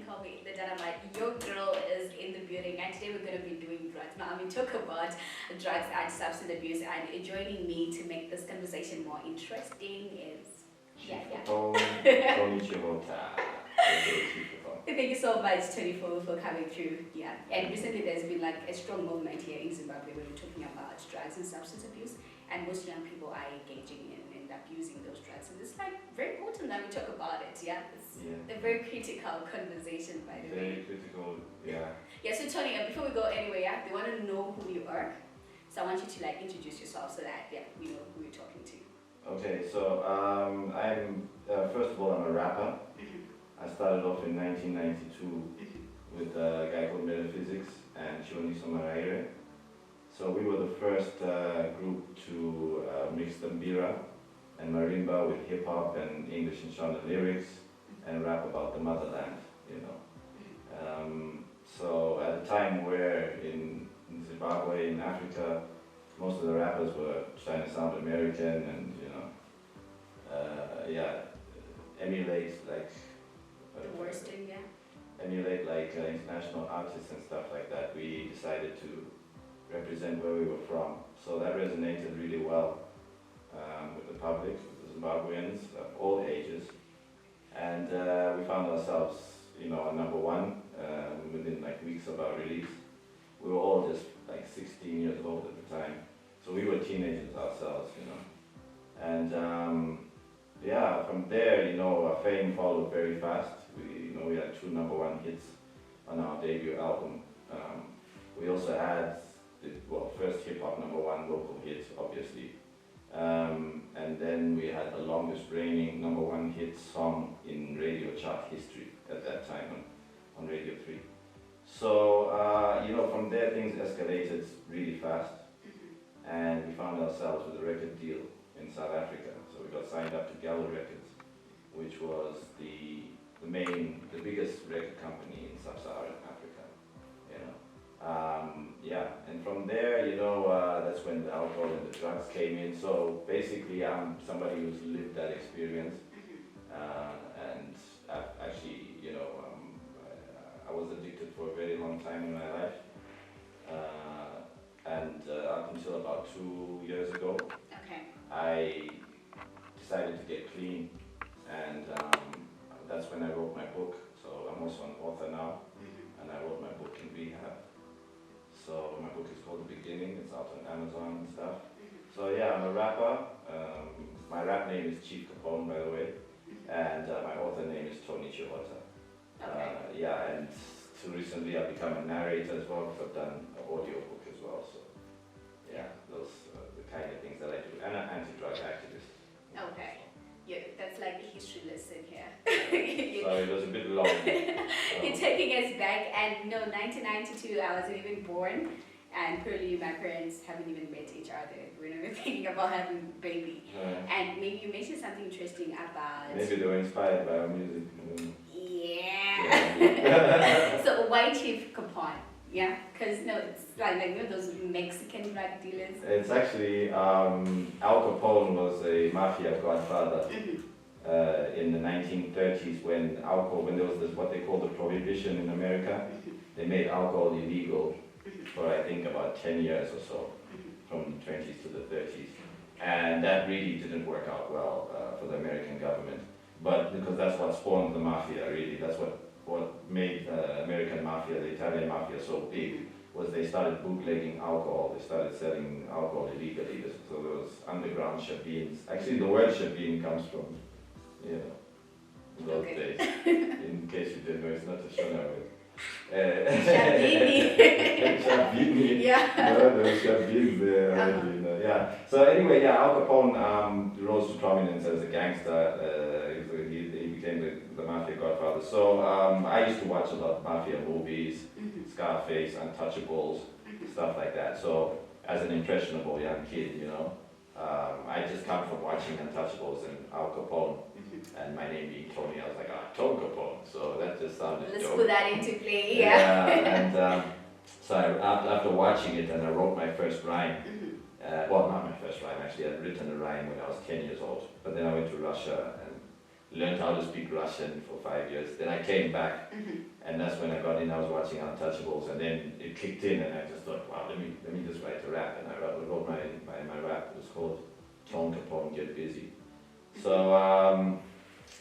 can call me the dynamite. Your girl is in the building, and today we're going to be doing drugs. Now, talk about drugs and substance abuse, and joining me to make this conversation more interesting is Tony Chihota. Thank you so much, Tony, for coming through. Yeah, and recently there's been like a strong movement here in Zimbabwe when we're talking about drugs and substance abuse, and most young people are engaging in and abusing those drugs, and it's like very important that we talk about it. Yeah, it's a very critical conversation, by the way. Very critical, yeah. Yeah. So Tony, before we go anywhere, they want to know who you are, so I want you to like introduce yourself so that we know who you're talking to. Okay, so I'm first of all I'm a rapper. I started off in 1992 with a guy called Metaphysics and Chihota. So we were the first group to mix the mbira and marimba with hip hop and English and Shona lyrics and rap about the motherland, you know. So at a time where in Zimbabwe, in Africa, most of the rappers were trying to sound American and, you know, emulate like The worst thing, yeah. emulate like international artists and stuff like that. We decided to represent where we were from. So that resonated really well with the public, with the Zimbabweans of all ages. And we found ourselves, you know, number one within like weeks of our release. We were all just like 16 years old at the time. So we were teenagers ourselves, you know. And from there, you know, our fame followed very fast. We had 2 #1 hits on our debut album. We also had the first hip hop #1 local hit, obviously, and then we had the longest reigning #1 hit song in radio chart history at that time on Radio 3. So from there things escalated really fast, and we found ourselves with a record deal in South Africa. So we got signed up to Gallo Records, which was the biggest record company in sub-Saharan Africa, you know. And from there, that's when the alcohol and the drugs came in. So basically, I'm somebody who's lived that experience, and I've actually, I was addicted for a very long time in my life, and up until about 2 years ago, I decided to get clean, and that's when I wrote my book. So I'm also an author now, and I wrote my book in rehab. So my book is called The Beginning. It's out on Amazon and stuff. So yeah, I'm a rapper. My rap name is Chief Capone, by the way, and my author name is Tony Chihota. And recently I've become a narrator as well, because I've done an audio book as well. So yeah, those are the kind of things that I do, and an anti-drug activist. Okay. Yeah, that's like a history lesson here. Sorry, it was a bit long. You're taking us back, and 1992, I wasn't even born, and probably my parents haven't even met each other. We're not even thinking about having a baby. And maybe you mentioned something interesting about... Maybe they were inspired by our music. Yeah. So why Chief Capone? Yeah, because it's like those Mexican drug dealers. It's actually Al Capone was a mafia godfather in the 1930s when there was what they called the prohibition in America. They made alcohol illegal for I think about 10 years or so, from the 20s to the 30s, and that really didn't work out well for the American government. But because that's what spawned the mafia, really, that's what made the American mafia, the Italian mafia, so big, was they started bootlegging alcohol. They started selling alcohol illegally. So there was underground shabins. Actually, the word shabin comes from, those days. In case you didn't know, it's not a Shona word. Shabini. Yeah. No, there was shabins there. Yeah. So anyway, Al Capone rose to prominence as a gangster. He became the mafia godfather. So I used to watch a lot of mafia movies, Scarface, Untouchables, stuff like that. So as an impressionable young kid, I just come from watching Untouchables and Al Capone, and my name being Tony, I was like, Tony Capone. So that just sounded Let's dope. put that into play, And so after watching it, and I wrote my first rhyme. Well, not my first rhyme, actually. I'd written a rhyme when I was 10 years old. But then I went to Russia and learned how to speak Russian for 5 years. Then I came back, and that's when I got in. I was watching Untouchables, and then it kicked in, and I just thought, wow, let me just write a rap. And I wrote my rap. It was called Tone Capone Get Busy. So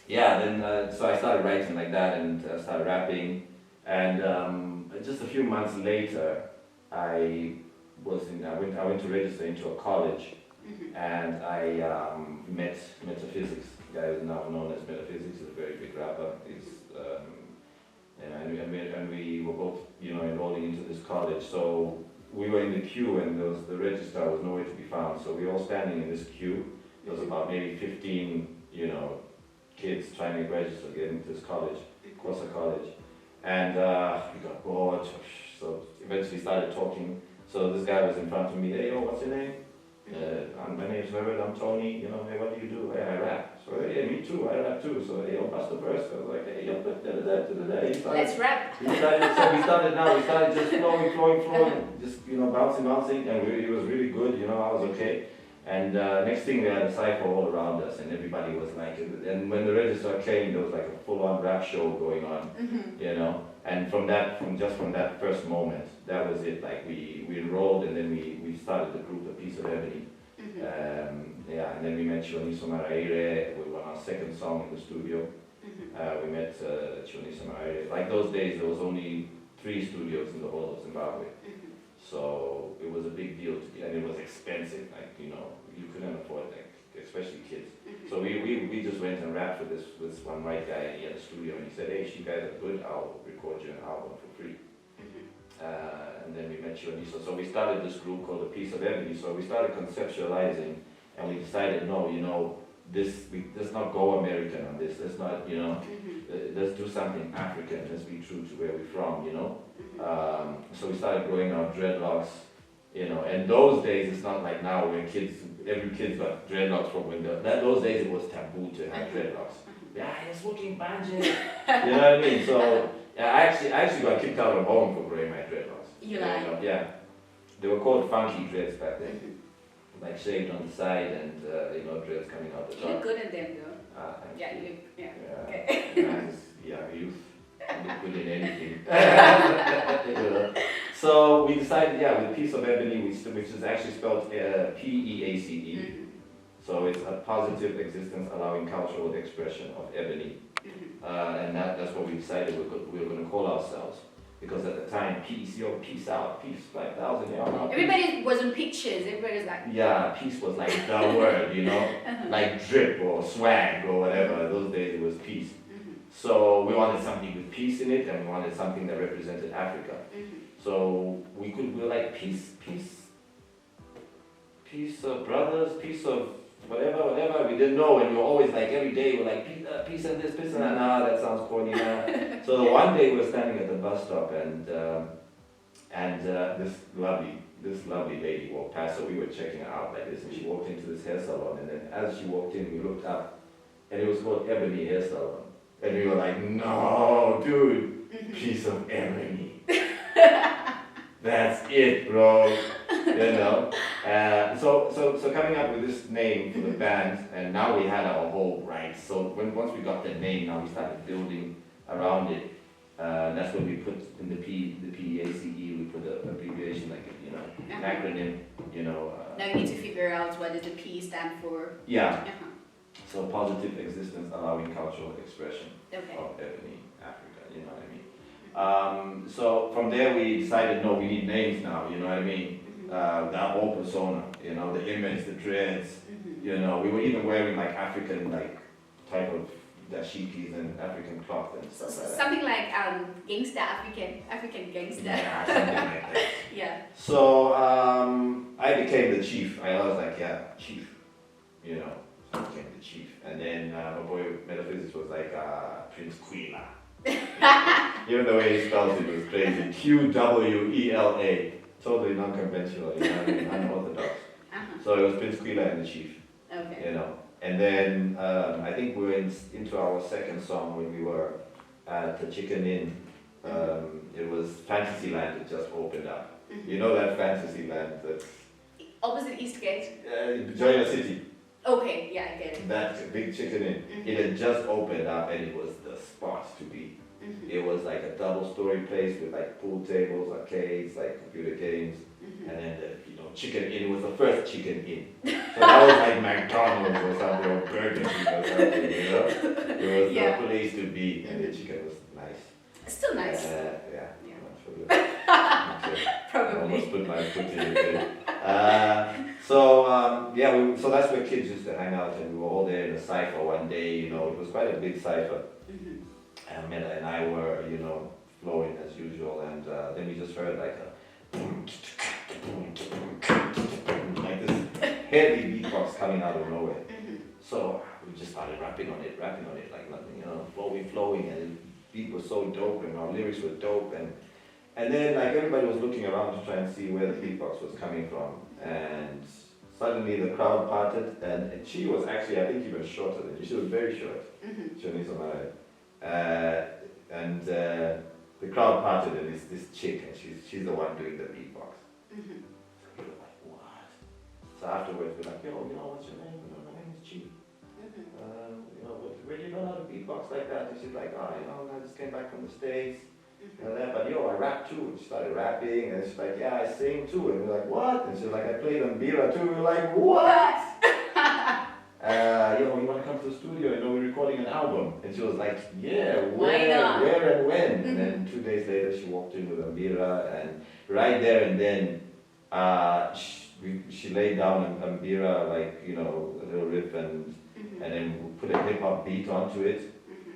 so I started writing like that, and started rapping. And just a few months later, I went to register into a college, and I met Metaphysics. The guy who's now known as Metaphysics, is a very big rapper. And we were both, enrolling into this college. So we were in the queue, and the registrar was nowhere to be found. So we were all standing in this queue. There was about maybe 15, kids trying to register, get into this college, Xhosa College. And we got bored, so eventually started talking. So this guy was in front of me. Hey, yo, what's your name? My name's Herbert, I'm Tony. Hey, what do you do? Hey, I rap. So, hey, me too, I rap too. So, hey, yo, bust the verse. I was like, hey, yo, da-da-da. Let's rap. We started just flowing, just, bouncing, and it was really good, I was okay. And next thing, we had a cypher all around us, and everybody was like, and when the registrar came, there was like a full-on rap show going on, And from that first moment, that was it. Like we enrolled, and then we started the group, A Piece of Ebony. And then we met Chihota Maraire. We were on our second song in the studio. We met Chihota Maraire. Like those days, there was only 3 studios in the whole of Zimbabwe. So it was a big deal and it was expensive. Like you couldn't afford especially kids. So we just went and rapped with this one white guy, and he had a studio, and he said, hey, you guys are good, I'll record you an album for free. And then we met Chihota. So we started this group called A Piece of Ebony. So we started conceptualizing, and we decided, let's not go American on this. Let's not, let's do something African. Let's be true to where we're from, So we started growing our dreadlocks, and those days, it's not like now where every kid's got dreadlocks from window. Those days it was taboo to have dreadlocks. Yeah, you're smoking banja. You know what I mean? So I actually got kicked out of home for growing my dreadlocks. You like? Yeah. They were called funky dreads back then. Like shaved on the side and dreads coming out the top. You look good in them though. Yeah, you look, yeah. Okay. Youth. Look good in anything. So we decided, with Piece of Ebony, which is actually spelled P-E-A-C-E. So it's a positive existence allowing cultural expression of ebony. And that's what we decided we were going to call ourselves. Because at the time, peace out, peace 5,000. Everybody was in pictures, everybody was like... Yeah, peace was like the word, like drip or swag or whatever. Those days it was peace. So we wanted something with peace in it, and we wanted something that represented Africa. So we were like peace of brothers, peace of whatever. We didn't know, and we were always like every day we're like peace and this, peace and that. Nah, that sounds corny. Nah. So one day we were standing at the bus stop, and this lovely lady walked past. So we were checking her out like this, and she walked into this hair salon, and then as she walked in, we looked up, and it was called Ebony Hair Salon. And we were like, no, dude, Piece of Ebony. That's it, bro. So coming up with this name for the band, and now we had our whole rights. So once we got the name, now we started building around it. That's when we put in the PACE, we put an abbreviation like an acronym. Now you need to figure out what does the P stand for. Yeah. So positive existence allowing cultural expression of ebony, Africa, you know what I mean? So from there we decided, no, we need names now, you know what I mean? That whole persona, the image, the dreads, we were even wearing like African type of dashikis and African cloth and stuff like that. Something like gangster, African gangster. Yeah, something like that. Yeah. So I became the chief. I was like, chief, I became the chief. And then my boy Metaphysics was like Prince Quila. Even the way he spells it was crazy. Q-W-E-L-A. Totally non-conventional, unorthodox. So it was Prince Quila and the chief. Okay. And then I think we were into our second song when we were at the Chicken Inn. It was Fantasyland that just opened up. You know that Fantasyland that's opposite Eastgate? Joya City. Okay, yeah, I get it. That big chicken inn. It had just opened up and it was the spot to be. It was like a double-story place with like pool tables, arcades, like computer games, and then the chicken inn. It was the first chicken inn. So that was like McDonald's or something, or Burger King or something. It was the place to be, and the chicken was nice. It's still nice. Yeah. Probably. I almost put my foot in it. So that's where kids used to hang out, and we were all there in a cipher one day. It was quite a big cipher. And Mela and I were, flowing as usual, and then we just heard like like this heavy beatbox coming out of nowhere. So we just started rapping on it like nothing, flowing, and the beat was so dope, and our lyrics were dope, and then like everybody was looking around to try and see where the beatbox was coming from, and suddenly the crowd parted, and she was actually, I think, even shorter than you. She was very short. And the crowd parted, and it's this chick, and she's the one doing the beatbox. So we were like, what? So afterwards we're like, what's your name? My name is Chi. Where do you know how to beatbox like that? And she's like, I just came back from the States. But I rap too. And she started rapping, and she's like, yeah, I sing too. And we're like, what? And she's like, I play the mbira too. We're like, what? You want to come to the studio? We're recording an album. And she was like, yeah, where and when? And then 2 days later, she walked in with a mbira, and right there and then, she laid down a mbira, like, a little riff, and then we put a hip hop beat onto it,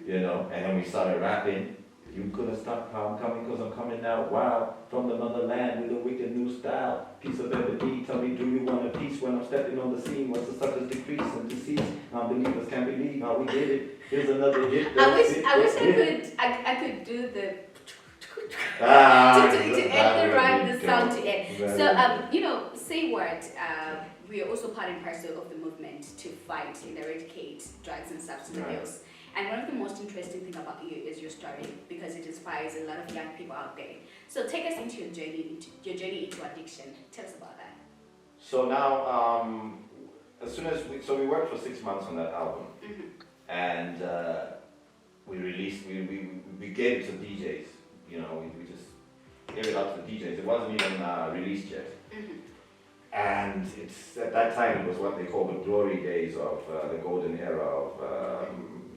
and then we started rapping. You couldn't stop how I'm coming, cause I'm coming now. Wow, from the motherland with a wicked new style. Piece of ebony, tell me, do you want a piece when I'm stepping on the scene? What's the suckers decrease and deceit? Unbelievers can't believe how we did it. Here's another hit. I wish I could do the to end the rhyme, the sound to end. So say what. We are also part and parcel of the movement to fight and eradicate drugs and substance abuse. And one of the most interesting things about you is your story, because it inspires a lot of young people out there. So take us into your journey into addiction. Tell us about that. So now, as soon as we worked for 6 months on that album, and we released, we gave it to DJs. We just gave it out to the DJs. It wasn't even released yet. And it's at that time it was what they call the glory days of the golden era of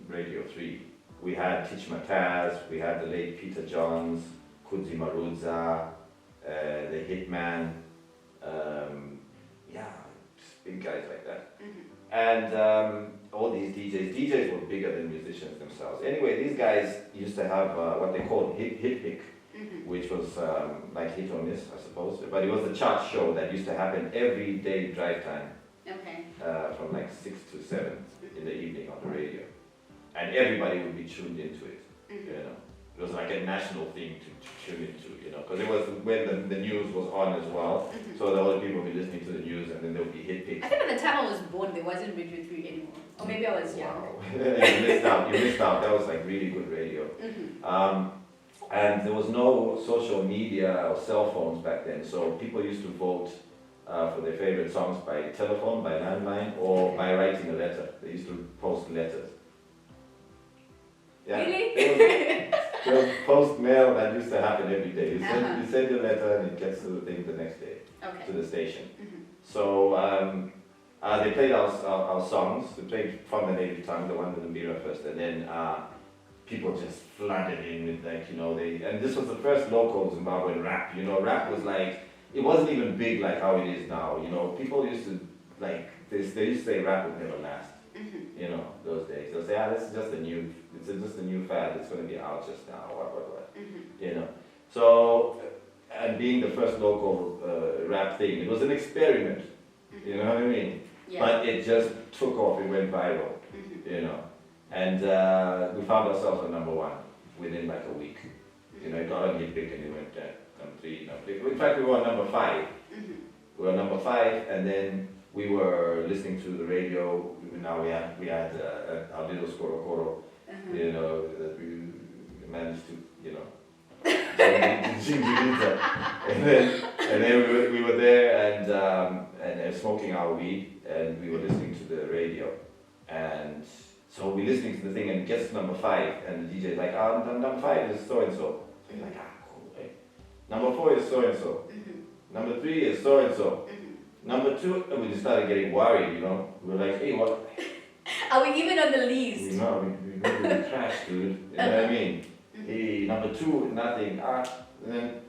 Radio 3. We had Tich Mataz, we had the late Peter Johns, Kudzi Marudza, the Hitman, big guys like that. And all these DJs were bigger than musicians themselves. Anyway, these guys used to have what they called hit pick, which was like hit or miss, I suppose. But it was a chart show that used to happen every day drive time. From like 6 to 7 in the evening on the radio. And everybody would be tuned into it. It was like a national thing to tune into, because it was when the news was on as well. So the other people would be listening to the news, and then there would be hit picks. I think by the time I was born, there wasn't Radio 3 anymore. Or maybe I was young. Wow. You missed out. That was like really good radio. And there was no social media or cell phones back then, so people used to vote for their favorite songs by telephone, by landline, or by writing a letter. They used to post letters. Yeah. Really? There was post mail that used to happen every day. You send your letter, and it gets to the thing the next day, to the station. So they played our songs. They played from the native tongue, the one with the mbira first, and then people just flooded in with and this was the first local Zimbabwean rap. Rap was like, it wasn't even big like how it is now. People used to they used to say rap would never last. Those days. They'll say, this is just a new fad, it's going to be out just now, what. So, and being the first local rap thing, it was an experiment, you know what I mean? Yeah. But it just took off, it went viral, and we found ourselves at number 1 within like a week. It got on hit big and it went number 3, number 3. In fact, we were on number 5. We were on number 5, and then we were listening to the radio. Now we had our little Skoro, that we managed to, and then we were there, and smoking our weed, and we were listening to the radio. And so we're listening to the thing, and it gets to number 5, and the DJ is like, number 5 is so and so. So you're like, cool, right? Number 4 is so and so. Number 3 is so and so. Number 2, and we just started getting worried, you know. We were like, hey, what? Are we even on the list? You know, we crashed, dude. You know what I mean? Hey, number 2, nothing. And then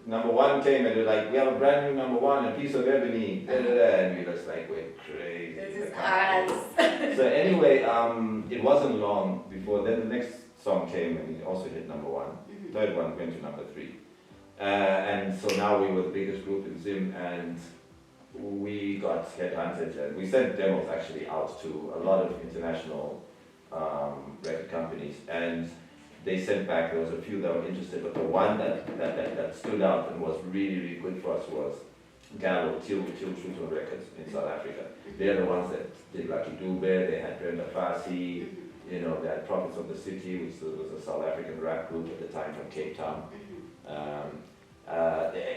number 1 came and they're like, we have a brand new number 1, a piece of ebony. And we just like went crazy. This is us. So anyway, it wasn't long before then the next song came and it also hit number 1. Third one went to number 3. And so now we were the biggest group in Zim, and we got headhunted, and we sent demos actually out to a lot of international record companies, and they sent back, there was a few that were interested, but the one that stood out and was really, really good for us was Gallo, Till Truton Records in South Africa. They're the ones that did Lucky Dube, they had Brenda Fassie, you know, they had Prophets of the City, which was a South African rap group at the time from Cape Town.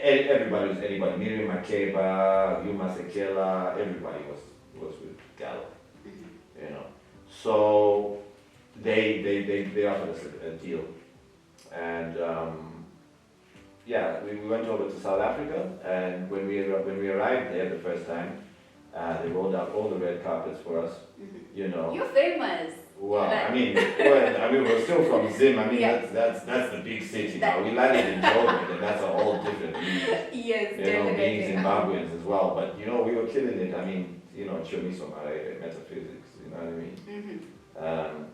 Everybody was anybody, Miriam Makeba, Yuma Sekela, everybody was with Gallo, you know. So they offered us a deal, and yeah, we went over to South Africa, and when we arrived there the first time, they rolled out all the red carpets for us, you know. You're famous. Well, I mean, we're still from Zim. I mean, yeah. that's the big city now. We landed in Joburg, and that's a whole different league. Yes, you know, being Zimbabweans as well. But you know, we were killing it. I mean, you know, Chomiso metaphysics. You know what I mean?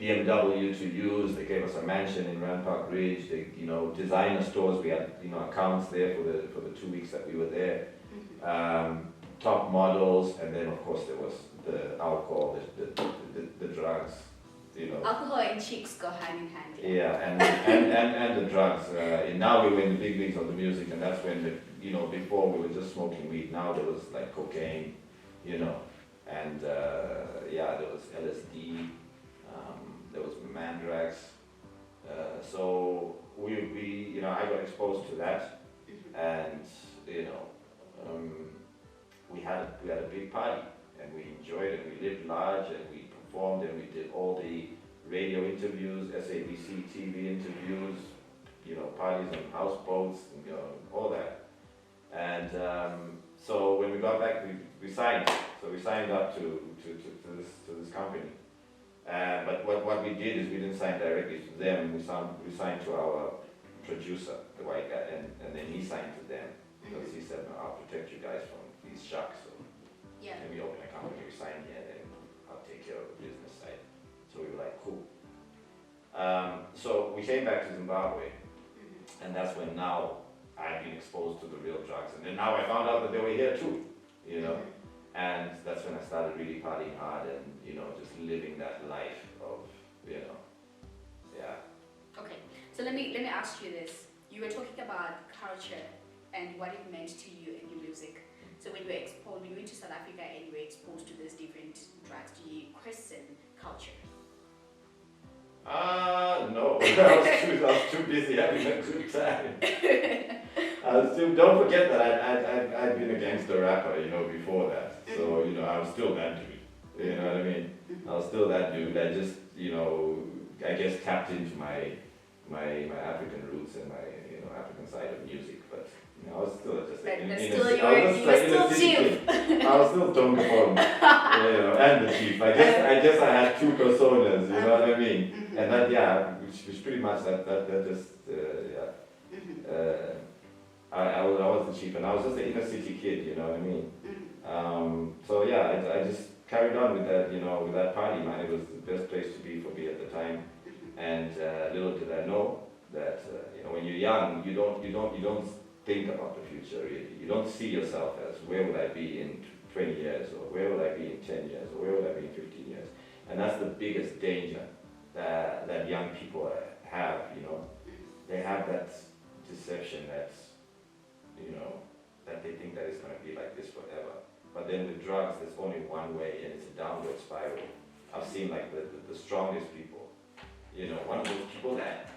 BMW to use. They gave us a mansion in Rand Park Ridge. They, you know, designer stores. We had, you know, accounts there for the 2 weeks that we were there. Top models, and then of course there was the alcohol, the drugs, you know. Alcohol and chicks go hand in hand. Yeah, and the drugs. And now we were in the big leagues of the music, and that's when you know, before we were just smoking weed. Now there was like cocaine, you know, and yeah, there was LSD, there was mandrax. So we you know, I got exposed to that, and you know. We had a big party, and we enjoyed it. We lived large, and we performed, and we did all the radio interviews, SABC TV interviews, you know, parties on houseboats, and, you know, all that. And so when we got back, we signed. So we signed up to this company. But what we did is we didn't sign directly to them. We signed to our producer, the white guy, and then he signed to them because he said, no, I'll protect you guys from these sharks. So yeah. And we opened a company, we signed here, and then I'll take care of the business side. So we were like, cool. So we came back to Zimbabwe, and that's when now I've been exposed to the real drugs. And then now I found out that they were here too, you know. And that's when I started really partying hard and, you know, just living that life of, you know, yeah. Okay, so let me ask you this. You were talking about culture and what it meant to you and your music. So when you went to South Africa and you were exposed to these different drugs, do you question culture? No. I was too busy having a good time. Don't forget that I'd been a gangster rapper, you know, before that. So, you know, I was still that dude. You know what I mean? I was still that dude. I just, you know, I guess tapped into my African roots and my, you know, African side of music, but you know, I was still just I was still Tonga Pong, you know, and the chief. I guess I had two personas, you know what I mean? And that, yeah, which pretty much that just, yeah. I was the chief, and I was just an inner city kid, you know what I mean? So yeah, I just carried on with that, you know, with that party, man. It was the best place to be for me at the time. And little did I know that, you know, when you're young, you don't think about the future really. You don't see yourself as where would I be in 20 years, or where would I be in 10 years, or where would I be in 15 years. And that's the biggest danger that young people have, you know. They have that deception that, you know, that they think that it's going to be like this forever. But then with drugs, there's only one way, and it's a downward spiral. I've seen like the strongest people, you know, one of those people that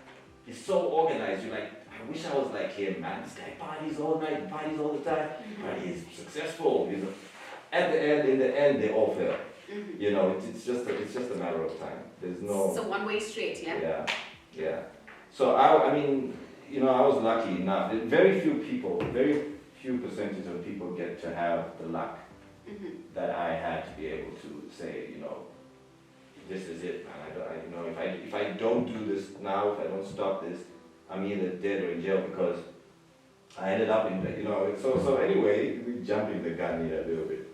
is so organized, you're like, I I wish I was like him, man. This guy parties all night, parties all the time, but he's successful. At the end, in the end, they all fail. You know, it's just a matter of time. There's no. So one way straight, yeah. Yeah, yeah. So I mean, you know, I was lucky enough. Very few percentage of people get to have the luck that I had to be able to say, you know, this is it, man. You know, if I don't do this now, if I don't stop this, I'm either dead or in jail because I ended up in the, you know. So anyway, we jumping the gun here a little bit.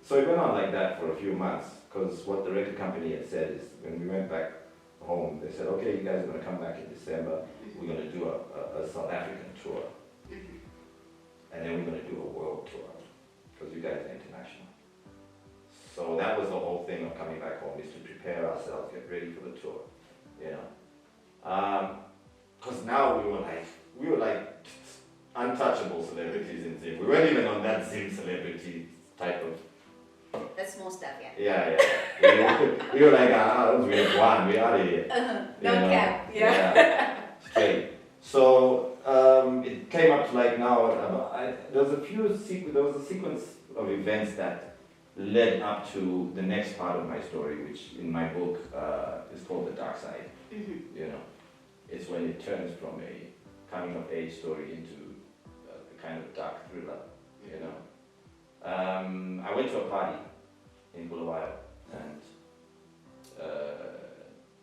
So it went on like that for a few months because what the record company had said is when we went back home, they said, okay, you guys are going to come back in December. We're going to do a South African tour, and then we're going to do a world tour because you guys are international. So that was the whole thing of coming back home, is to prepare ourselves, get ready for the tour, you know. Because now we were like untouchable celebrities in Zim. We weren't even on that Zim celebrity type of. That's small stuff, yeah. Yeah. We were like, we have one, we are here. No cap, yeah. Straight. So it came up to like now. There was a sequence of events that led up to the next part of my story, which in my book is called The Dark Side. You know, it's when it turns from a coming of age story into a kind of dark thriller. You know. I went to a party in Bulawayo, and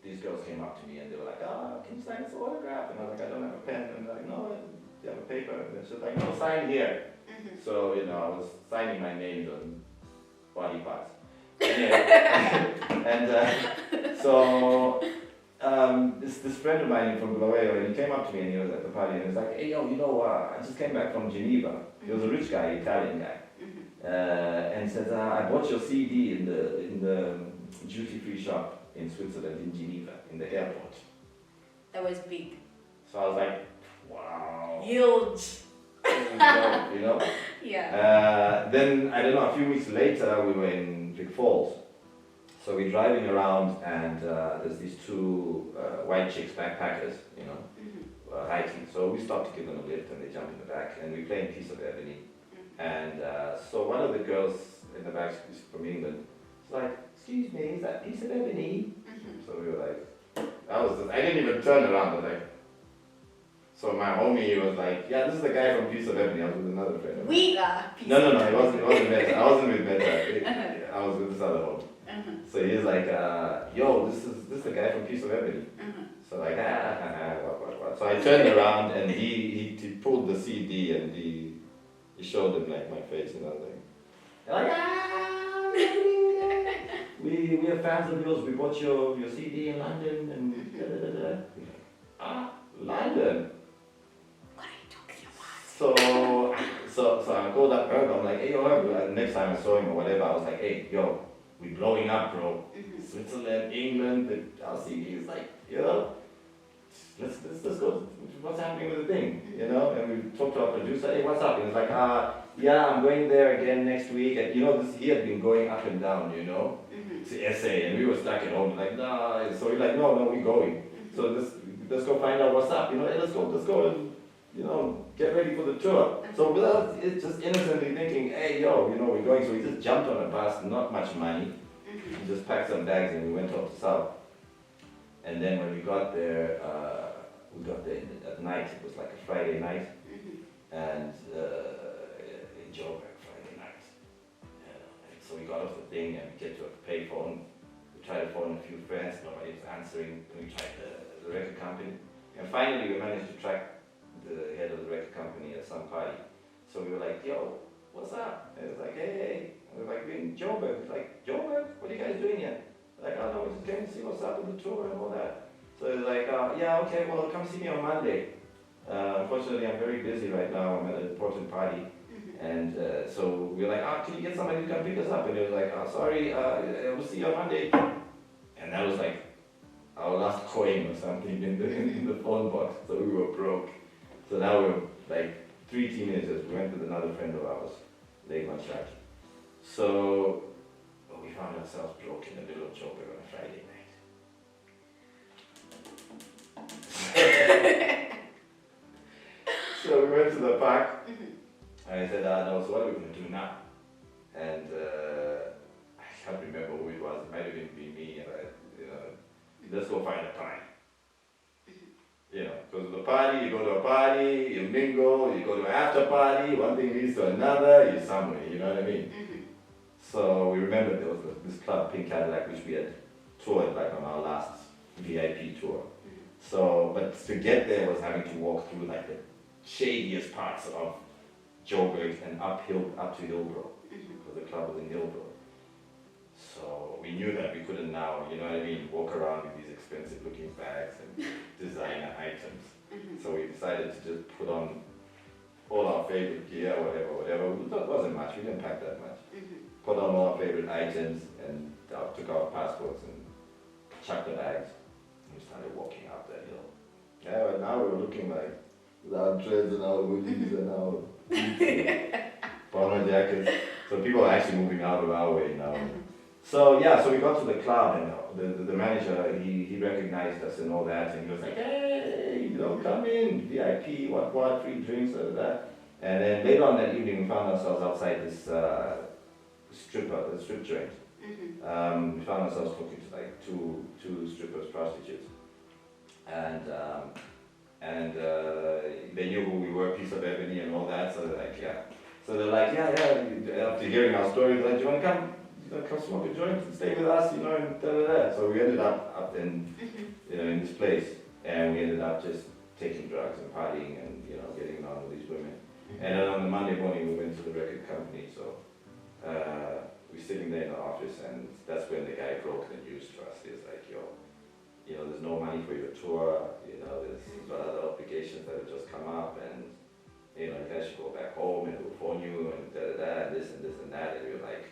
these girls came up to me and they were like, can you sign this autograph? And I was like, I don't have a pen. And they're like, no, do you have a paper? And she's like, no, sign here. So, you know, I was signing my name on body parts. So this friend of mine from Bulawayo, he came up to me and he was at the party and he was like, hey, yo, you know, I just came back from Geneva. He was a rich guy, Italian guy. And says, I bought your CD in the duty-free shop in Switzerland, in Geneva, in the airport. That was big. So I was like, wow. Huge. You know? Yeah. Then, I don't know, a few weeks later, we were in Vic Falls. So we're driving around and there's these two white chicks, backpackers, you know, hiking. So we stopped to give them a lift and they jump in the back and we're playing Piece of Ebony. And so one of the girls in the back from England was like, excuse me, is that Piece of Ebony? So we were like, I didn't even turn around. I was like, so my homie was like, yeah, this is the guy from Piece of Ebony. I was with another friend. We are Piece No, it wasn't Meta. I wasn't with Meta. I was with this other homie. So he's like, yo, this is the guy from Piece of Ebony. So like, what. So I turned around and he pulled the CD and he showed them like my face and I was like, we are fans of yours. We bought your CD in London and London. What are you talking about? So I called up Herb. I'm like, hey, yo, Herb. Next time I saw him or whatever, I was like, hey, yo, we blowing up, bro. Switzerland, England, our CD is like, you know, let's go. What's happening with the thing, you know? And we talked to our producer. Hey, what's up? And he's like, yeah, I'm going there again next week. And you know, he had been going up and down, you know, to SA, and we were stuck at home. Like, nah. So we're like, no, we're going. So let's go find out what's up. You know, hey, let's go and, you know, get ready for the tour. So without it, just innocently thinking, hey, yo, you know, we're going. So we just jumped on a bus, not much money. We just packed some bags and we went off to South. And then when we got there at night. It was like a Friday night. And in Joburg, Friday night. And so we got off the thing and we get to a payphone. We tried to phone a few friends, nobody was answering. And we tried the record company. And finally we managed to track the head of the record company at some party. So we were like, yo, what's up? And it was like, hey. And we were like, we're in Joburg. It's like, Joburg? What are you guys doing here? Like, I don't know, we're just going to see what's up with the tour and all that. So it's like, yeah, okay, well, come see me on Monday. Unfortunately, I'm very busy right now. I'm at an important party. And so we were like, can you get somebody to come pick us up? And he was like, sorry, we'll see you on Monday. And that was like our last coin or something in the phone box. So we were broke. So now we're like 3 teenagers. We went with another friend of ours, Lake Machak. So we found ourselves broke in the middle of Joburg on a Friday night. to the park. And I said, no, so what are we going to do now? And I can't remember who it was. It might have even been me. And let's go find a party. Because the party, you go to a party, you mingle, you go to an after party, one thing leads to another, you're somewhere, you know what I mean? So we remember there was this club, Pink Cadillac, which we had toured like on our last VIP tour. So, but to get there was having to walk through like the shadiest parts of Joburg and up to Hillbrow, because the club was in Hillbrow. So we knew that we couldn't now, you know what I mean, walk around with these expensive looking bags and designer items. So we decided to just put on all our favorite gear, whatever. It wasn't much, we didn't pack that much. Put on all our favorite items and took our passports and chucked the bags. And we started walking up that hill. Yeah, but now we were looking like, with our dreads and our hoodies and our boots and bomber jackets. So people are actually moving out of our way now. So yeah, so we got to the club and the manager, he recognized us and all that, and he was like, hey, come in, VIP, what, free drinks, that. And then later on that evening, we found ourselves outside this strip joint. We found ourselves talking to like two strippers, prostitutes, and they knew who we were, Piece of Ebony and all that. So they're like, yeah. So they're like, yeah. After hearing our story, they're like, do you want to come? Come smoke a joint and stay with us, and da. So we ended up in, in this place, and we ended up just taking drugs and partying and, getting on with these women. And then on the Monday morning, we went to the record company, so we're sitting there in the office, and that's when the guy broke the news to us. He was like, there's no money for your tour, there's other obligations that have just come up, and, you guys should go back home, and we'll phone you, and da, and this and that, and we were like,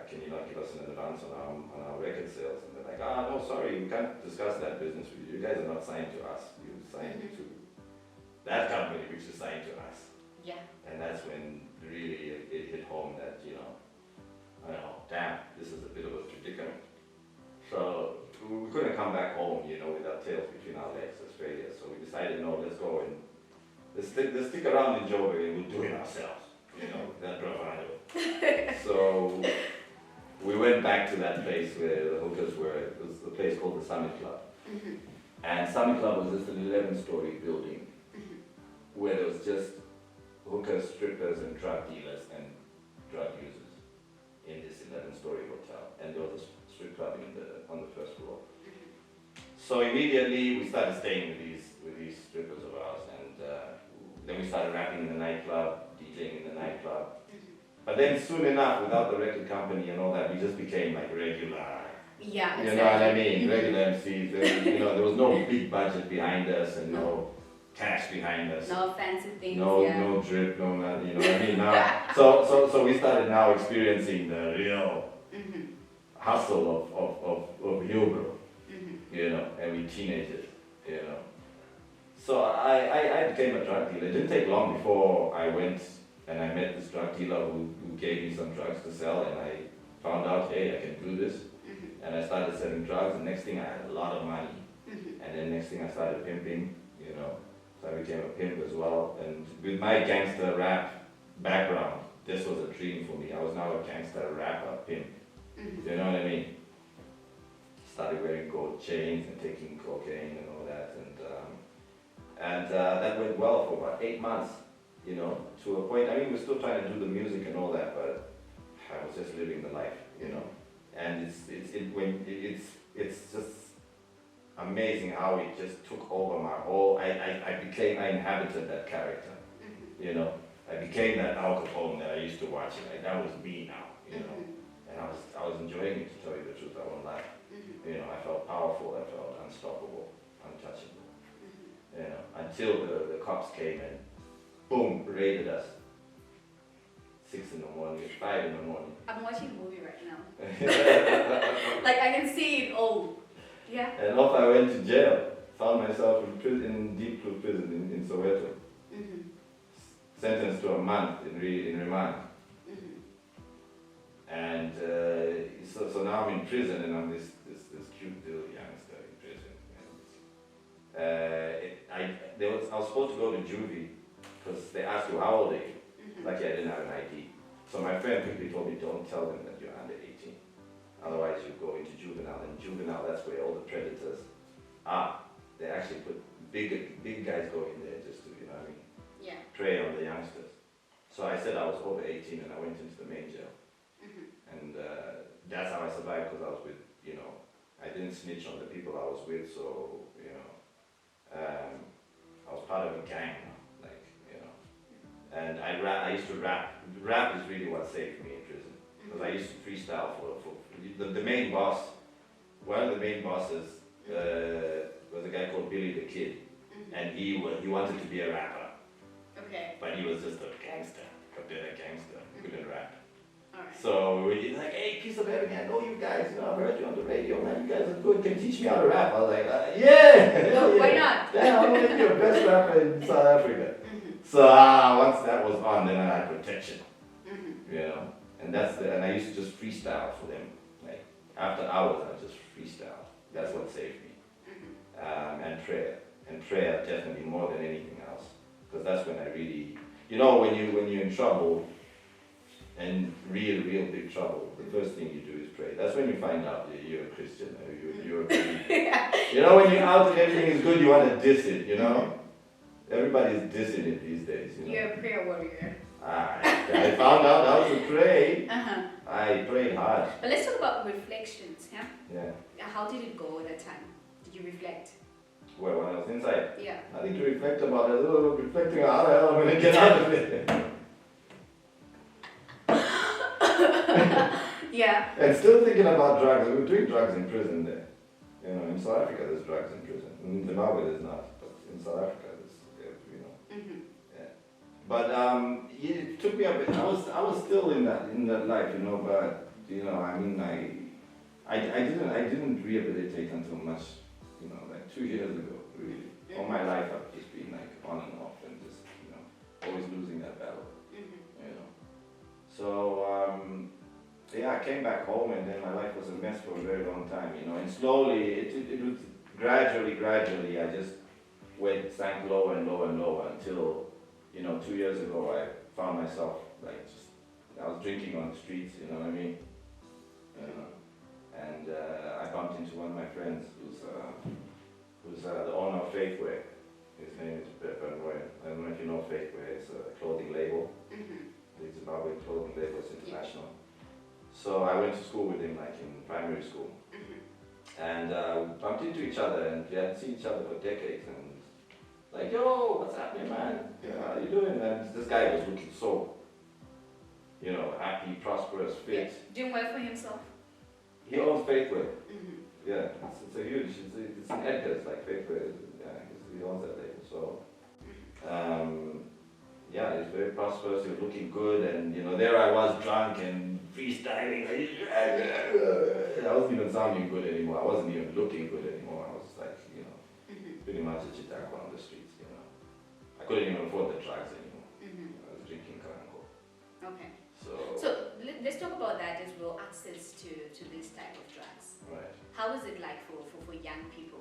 can you not give us an advance on our record sales? And they're like, no, sorry, we can't discuss that business with you. You guys are not signed to us. You signed to that company which is signed to us. Yeah. And that's when really it hit home that, damn, this is a bit of a predicament. So we couldn't come back home, with our tails between our legs, Australia. So we decided, no, let's go and let's stick around in Joburg and we'll do it ourselves. That bravado. So we went back to that place where the hookers were. It was the place called the Summit Club. And Summit Club was just an 11-story building where there was just hookers, strippers, and drug dealers and drug users in this 11-story hotel. And there was a strip club on the first floor. So immediately we started staying with these strippers of ours, and then we started rapping in the nightclub, DJing in the nightclub. But then soon enough, without the record company and all that, we just became like regular. Yeah, you know what I mean? Regular MCs. There was no big budget behind us and no cash behind us. No fancy things. No drip, no nothing. You know what I mean? Now, so we started now experiencing the real hustle of Hillbrow. And we teenagers. So I became a drug dealer. It didn't take long before I went and I met this drug dealer who gave me some drugs to sell, and I found out, hey, I can do this. And I started selling drugs, and next thing I had a lot of money. And then next thing I started pimping, so I became a pimp as well. And with my gangster rap background, this was a dream for me. I was now a gangster rapper pimp. You know what I mean? Started wearing gold chains and taking cocaine and all that, and that went well for about 8 months, to a point. I mean, we're still trying to do the music and all that, but I was just living the life, and it's just amazing how it just took over my whole. I inhabited that character, I became that Al Capone that I used to watch, and that was me now, and I was enjoying it, to tell you the truth. I won't lie. I felt powerful, I felt unstoppable, untouchable. Until the cops came and boom, raided us. 6 in the morning, 5 in the morning. I'm watching a movie right now. Like I can see it all. Yeah. And off I went to jail. Found myself in prison, in Deep Blue prison in Soweto. Sentenced to a month in remand. And so now I'm in prison, and I'm this cute little youngster in prison. I was supposed to go to juvie because they asked you how old are you. Lucky I didn't have an ID. So my friend quickly told me, don't tell them that you're under 18. Otherwise you go into juvenile. And juvenile, that's where all the predators are. They actually put big guys go in there just to, you know what I mean? Yeah. Prey on the youngsters. So I said I was over 18 and I went into the main jail. And that's how I survived because I was with, you know, I didn't snitch on the people I was with, so, you know, I was part of a gang, like, you know. And I used to rap. Rap is really what saved me in prison. Because I used to freestyle for the main boss. One of the main bosses was a guy called Billy the Kid. And he wanted to be a rapper. Okay. But he was just a gangster, a better gangster, couldn't rap. Alright. So he's like, hey, piece of everything, I know you guys, you know, I've heard you on the radio, man, you guys are good, can you teach me how to rap? I was like, yeah! Why not? Yeah, I'm gonna be your best rapper in South Africa. So once that was on, then I had protection, you know, and I used to just freestyle for them, like, after hours I just freestyle, that's what saved me, and prayer definitely more than anything else, because that's when I really, you know, when you're in trouble, and real big trouble, the first thing you do is pray. That's when you find out that you're a Christian, or you're a believer. You know, when you're out and everything is good, you want to diss it, you know? Everybody's dissing it these days, you know? You're a prayer warrior. I found out how to pray. I prayed hard. But let's talk about reflections, yeah? Yeah. How did it go at that time? Did you reflect? Well, when I was inside, Yeah. I think to reflect about it, reflecting on how the hell I'm going to get out of it. Yeah. And still thinking about drugs. We were doing drugs in prison there. You know, in South Africa there's drugs in prison. In Zimbabwe there's not, but in South Africa there's, you know. Yeah. But it took me a bit. I was still in that life, you know. But you know, I mean, I didn't rehabilitate until much, you know, like 2 years ago. Really, all my life I've just been like on and off and just, you know, always losing that battle. You know. So yeah, I came back home and then my life was a mess for a very long time, you know, and slowly, it was gradually, I just sank lower and lower and lower until, you know, 2 years ago I found myself, like, I was drinking on the streets, you know what I mean? And I bumped into one of my friends who's the owner of Faithwear. His name is Pepper Roy. I don't know if you know Faithwear, it's a clothing label. It's Zimbabwe clothing label, it's international. So I went to school with him, like in primary school, and we bumped into each other, and we hadn't seen each other for decades. And like, yo, what's happening, man? How you doing? And this guy was looking so, you know, happy, prosperous, fit. Yeah. Doing well for himself. He owns Faithwear. Yeah, it's a huge. It's an Edgar's, like Faithwear. Yeah, he owns that label. So. Yeah, he's very prosperous, he was looking good, and you know, there I was drunk and freestyling. I wasn't even sounding good anymore, I wasn't even looking good anymore. I was like, you know, pretty much a chitako on the streets, you know. I couldn't even afford the drugs anymore. I was drinking Karango. Okay. So let's talk about that as well, access to this type of drugs. Right. How is it like for young people?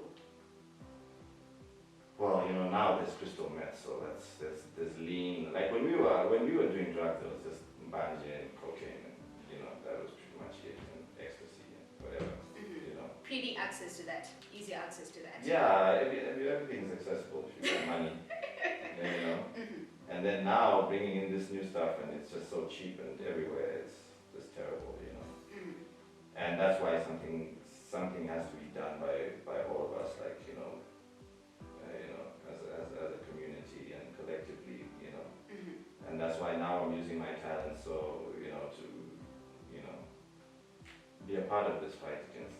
Well, you know, now there's crystal meth, so there's lean. Like when we were doing drugs, there was just banja and cocaine, and you know, that was pretty much it, and ecstasy and whatever. You know. Pretty access to that, easy access to that. Yeah, everything's accessible if you got money. You know. And then now bringing in this new stuff, and it's just so cheap and everywhere, it's just terrible, you know. And that's why something has to be done by all of us, like, you know, as a community and collectively, you know. And that's why now I'm using my talent, so, you know, to, you know, be a part of this fight against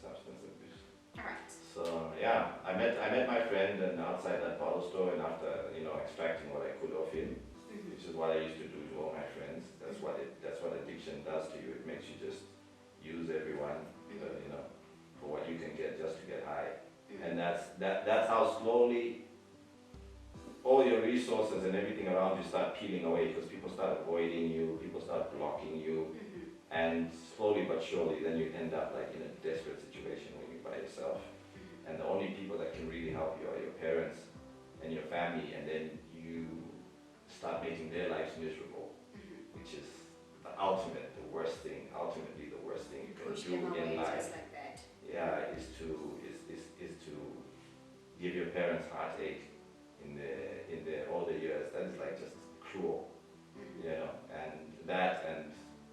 substance abuse. Alright. So yeah, I met my friend and outside that bottle store, and after, you know, extracting what I could of him, which is what I used to do to all my friends. That's what addiction does to you. It makes you just use everyone, you know, for what you can get, just to get high. And that's how slowly all your resources and everything around you start peeling away, because people start avoiding you, people start blocking you, and slowly but surely then you end up like in a desperate situation when you're by yourself. And the only people that can really help you are your parents and family, and then you start making their lives miserable, which is the ultimate, the worst thing, ultimately the worst thing you can Push do them away in life. just like that. Yeah, is to give your parents heartache in the older years. That is like just cruel, you know. And that, and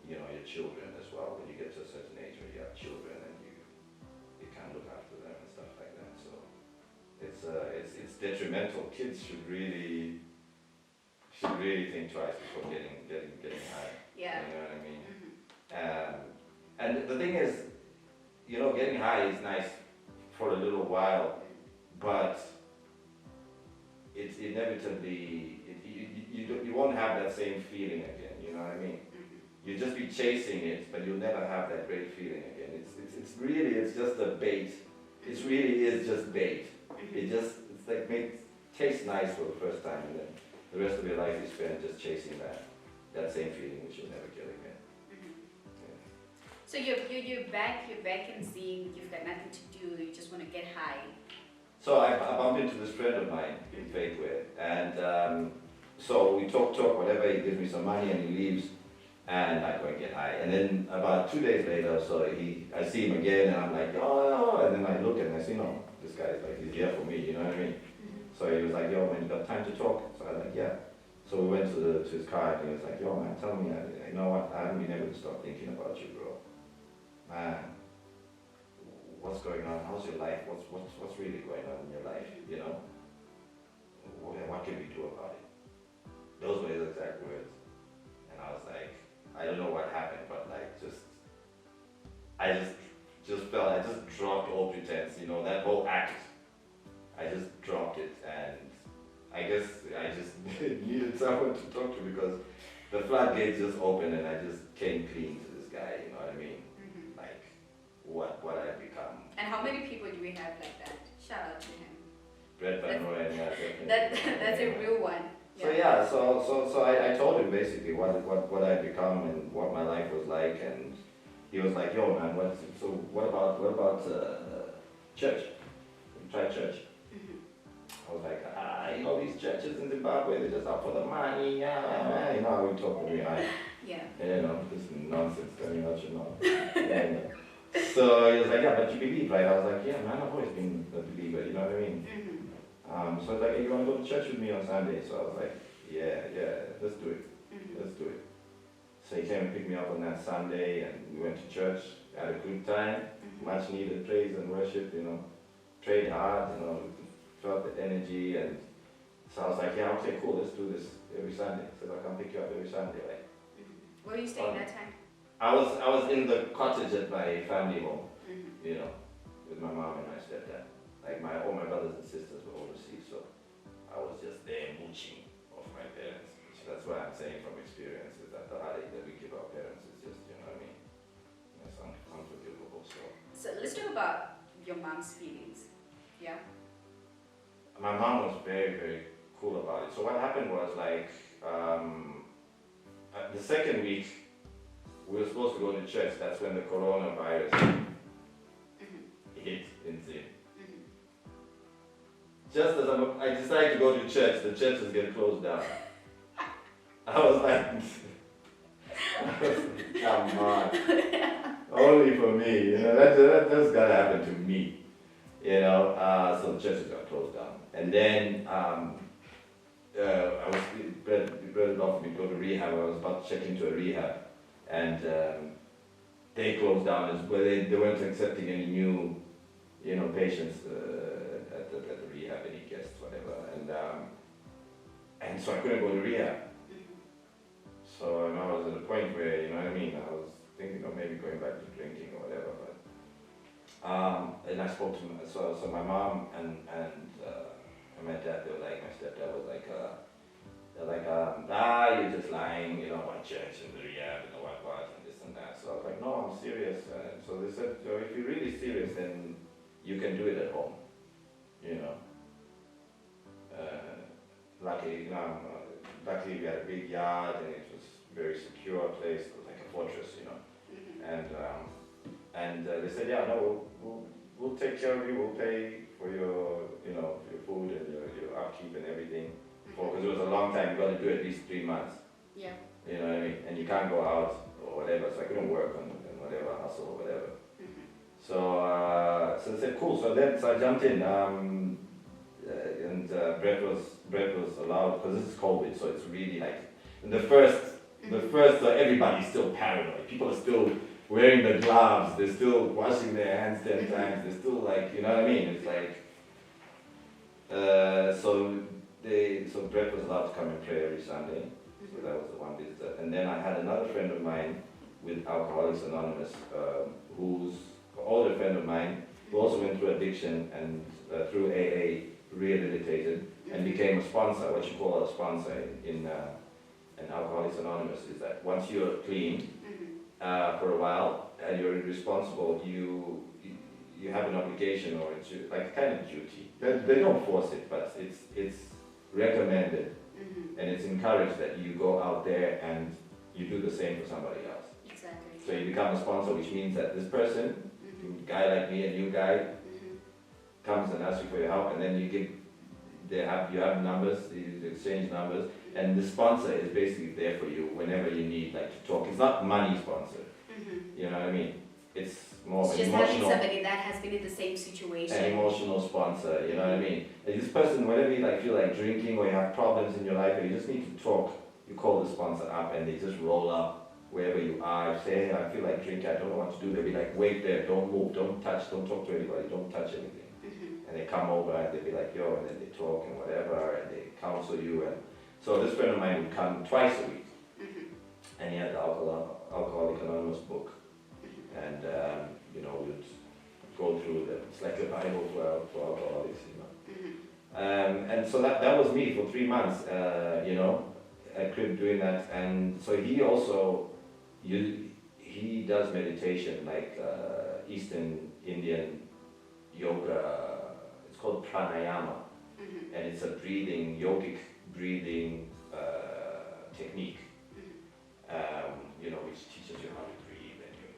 you know, your children as well. When you get to a certain age where you have children and you can't look after them and stuff like that. So it's detrimental. Kids should really think twice before getting high. Yeah. You know what I mean? And the thing is, you know, getting high is nice for a little while, but it's inevitably, you won't have that same feeling again, you know what I mean? You'll just be chasing it, but you'll never have that great feeling again. It's just a bait. It really is just bait. It's like tastes nice for the first time, and then the rest of your life you spend just chasing that same feeling which you'll never get again. Yeah. So you're back in Zim, you've got nothing to do, you just want to get high. So I bumped into this friend of mine in Faithway, and so we talk, whatever, he gives me some money and he leaves, and I go and get high. And then about 2 days later, so I see him again, and I'm like, oh, and then I look and I see, no, this guy's like, he's here for me, you know what I mean? So he was like, yo, man, you got time to talk? So I was like, yeah. So we went to his car, and he was like, yo, man, tell me, you know what, I haven't been able to stop thinking about you, bro. Man, what's going on? How's your life? What's really going on in your life, you know? What can we do about it? Those were his exact words. And I was like, I don't know what happened, but like, I just felt, I just dropped all pretense, you know, that whole act. I just dropped it, and I guess I just needed someone to talk to, because the floodgates just opened and I just came clean to this guy, you know what I mean? Like, what I've become. And how many people do we have like that? Shout out to him. Brett Van Rooyen, yeah, definitely. That's a real one. So yeah, so I told him basically what I'd become and what my life was like, and he was like, yo man, what about church? Try church. I was like, you know, these churches in Zimbabwe, they're just out for the money, yeah, you know how we talk to me, yeah. You know, this nonsense coming out your mouth. Yeah. So he was like, yeah, but you believe, right? I was like, yeah, man, I've always been a believer, you know what I mean? So he's like, hey, you want to go to church with me on Sunday? So I was like, yeah, let's do it. Let's do it. So he came and picked me up on that Sunday, and we went to church, had a good time, much needed praise and worship, you know, prayed hard, you know, felt the energy, and so I was like, yeah, okay, cool, let's do this every Sunday. So I can pick you up every Sunday, right? Where were you staying that time? I was in the cottage at my family home, you know, with my mom and my stepdad. Like all my brothers and sisters were overseas, so I was just there mooching off my parents. That's what I'm saying from experience, is that the heartache that we give our parents is just, you know what I mean? It's unforgivable. So let's talk about your mom's feelings. Yeah. My mom was very, very cool about it. So what happened was, like, the second week, we were supposed to go to church. That's when the coronavirus hit in Zim. Just as I decided to go to church, the churches get closed down. I was like, come on. Only for me, you know, that just gotta happen to me. You know, so the churches got closed down. And then Brett offered me to go to rehab. I was about to check into a rehab, and they closed down as well. They weren't accepting any new, you know, patients at the rehab, any guests, whatever. And so I couldn't go to rehab. So I was at a point where, you know what I mean, I was thinking of maybe going back to drinking or whatever. But and I spoke to so my mom and my dad, they were like, my stepdad was like, they're like, you're just lying, you know, one church and the rehab and the what, and this and that. So I was like, no, I'm serious. So they said, so if you're really serious, then you can do it at home, you know. Luckily we had a big yard, and it was a very secure place. It was like a fortress, you know. And they said, yeah, no, we'll take care of you. We'll pay for your, you know, your food and your upkeep upkeep and everything. Because it was a long time, you got to do at least 3 months. Yeah. You know what I mean? And you can't go out or whatever, so I couldn't work on whatever, hustle or whatever. So I said, cool. So I jumped in, and bread was allowed because this is COVID, so it's really like the first. So everybody's still paranoid. People are still wearing the gloves. They're still washing their hands 10 times. They're still like, you know what I mean? It's like, so Brett was allowed to come and pray every Sunday. So that was the one visitor. And then I had another friend of mine with Alcoholics Anonymous, who's an older friend of mine, who also went through addiction and through AA rehabilitated and became a sponsor. What you call a sponsor in Alcoholics Anonymous is that once you're clean for a while and you're responsible, you have an obligation, or it's like kind of duty. They don't force it, but it's recommended and it's encouraged that you go out there and you do the same for somebody else. Exactly. So you become a sponsor, which means that this person, a guy like me, a new guy, comes and asks you for your help, and then you have numbers, you exchange numbers, and the sponsor is basically there for you whenever you need, like, to talk. It's not money sponsored, you know what I mean? It's more It's an just emotional, having somebody that has been in the same situation. an emotional sponsor, you know what I mean? Like this person, whenever you feel like drinking or you have problems in your life or you just need to talk, you call the sponsor up and they just roll up wherever you are. Say, hey, I feel like drinking, I don't know what to do. They'll be like, wait there, don't move, don't touch, don't talk to anybody, don't touch anything. And they come over and they'll be like, yo, and then they talk and whatever, and they counsel you. And so this friend of mine would come twice a week, and he had the Alcoholic Anonymous book, and we'd go through them. It's like a Bible for alcoholics, and so that was me for 3 months, at crib doing that. And so he also, he does meditation, like Eastern Indian yoga. It's called pranayama, and it's a yogic breathing technique, which teaches you how to breathe, and you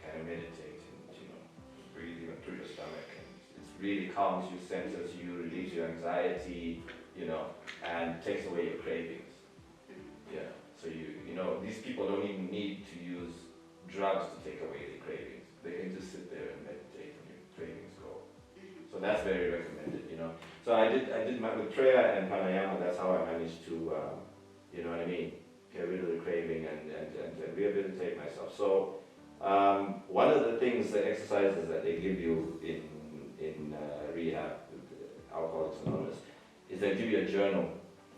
kind of meditate and breathe even through your stomach, and it really calms you, centers you, relieves your anxiety, and takes away your cravings. Yeah, so these people don't even need to use drugs to take away their cravings. They can just sit there and meditate and your cravings go. So that's very recommended, So I did my, with prayer and pranayama, that's how I managed to, get rid of the craving and rehabilitate myself. So one of the things, the exercises that they give you in rehab, Alcoholics Anonymous, is they give you a journal